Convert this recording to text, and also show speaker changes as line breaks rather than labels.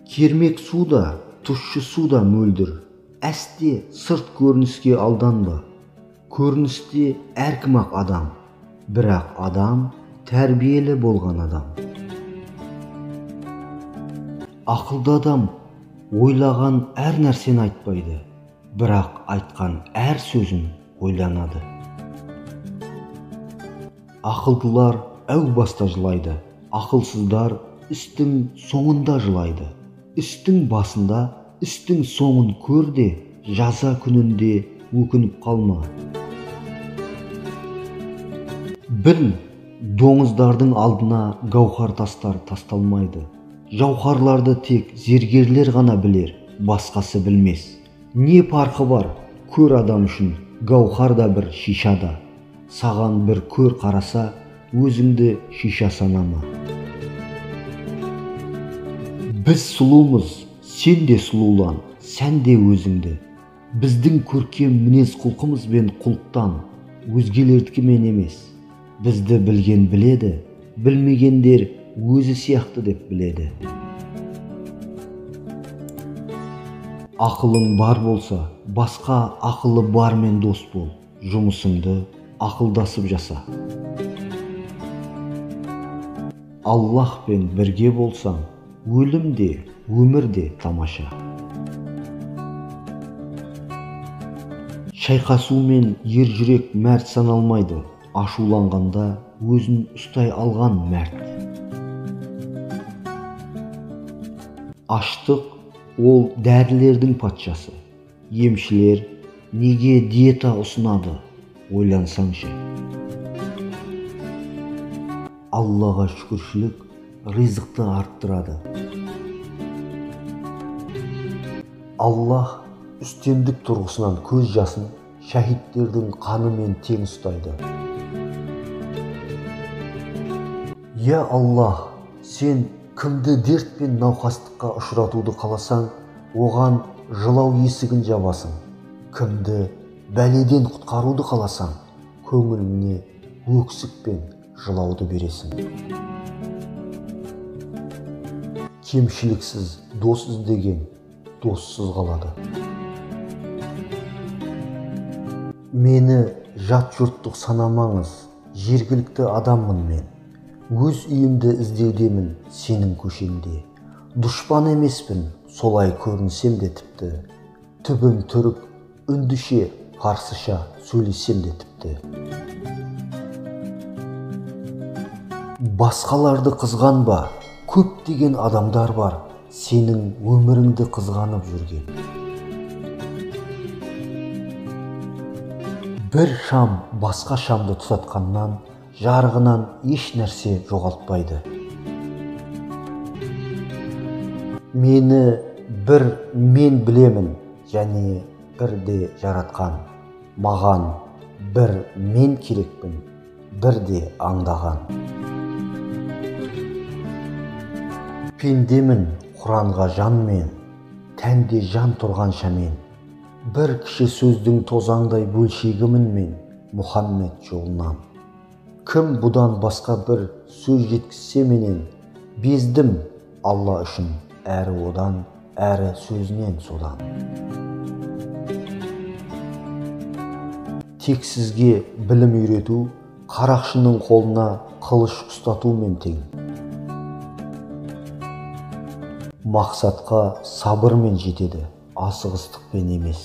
Кермек суда, тұщы суда мөлдір. Әсте сырт көрініске алданба. Көріністе әркім-ақ адам, бірақ адам тәрбиелі болған адам. Ақылды адам ойлаған әр нәрсені айтпайды, бірақ айтқан әр сөзін ойланады. Ақылдылар әу баста жылайды, ақылсыздар істің соңында жылайды. Істің басында, істің соңын көр де, жаза күнінде өкініп қалма. Біл, доңыздардың алдына гауһар тастар тасталмайды. Жауһарларды тек зергерлер ғана білер, басқасы білмес. Не парқы бар, көр адам үшін гауһар да бір шиша да. Саған бір көр қараса, өзіңді шиша санама. Біз сұлумыз, сен де сұлулан, сән де өзіңді. Біздің көркем мінез құлқымыз бен құлықтан, өзгелердікімен емес. Бізді білген біледі, білмегендер өзі сияқты деп біледі. Ақылың бар болса, басқа ақылы бармен дос бол. Жұмысыңды ақылдасып жаса. Аллахпен бірге болсаң, өлім де, өмір де тамаша. Шайқасумен ер жүрек мәрт саналмайды, ашуланғанда өзін ұстай алған мәрт. Аштық ол дәрілердің патшасы. Емшілер неге диета ұсынады, ойлансаңшы. Аллаға шүкіршілік ризықты арттырады. Аллах үстемдік тұрғысынан көз жасын шәһидтердің қанымен тең ұстайды. Я Аллах, сен кімді дерт пен науқастыққа ұшыратуды қаласаң, оған жылау есігін жабасың. Кімді бәледен құтқаруды қаласаң, көңіліне өксік пен жылауды бересің. Кемшіліксіз дос іздеген доссыз қалады. Мені жат жұрттық санамаңыз, жергілікті адаммын мен. Өз үйімді іздеудемін сенің көшеңде. Дұшпан емеспін, солай көрінсем де тіпті. Түбім түрік, үндіше, парсыша сөйлесем де тіпті. Басқаларды қызғанба, көптеген адамдар бар, сенің өміріңді қызғанып жүрген. Бір шам басқа шамды тұтатқаннан, жарығынан еш нәрсе жоғалтпайды. Мені бір мен білемін, және бірде жаратқан. Маған бір мен керекпін, бірде аңдаған. Пендемін Құранға жанмен, тәнде жан тұрғанша мен. Бір кіші сөздің тозаңдай бөлшегімін мен Мұхаммед жолынан. Кім бұдан басқа бір сөз жеткізсе менен, бездім Алла үшін әрі одан, әрі сөзінен содан. Тек сізге білім үйрету, қарақшының қолына қылыш ұстатумен тең. Мақсатқа сабырмен жетеді, асығыстықпен емес.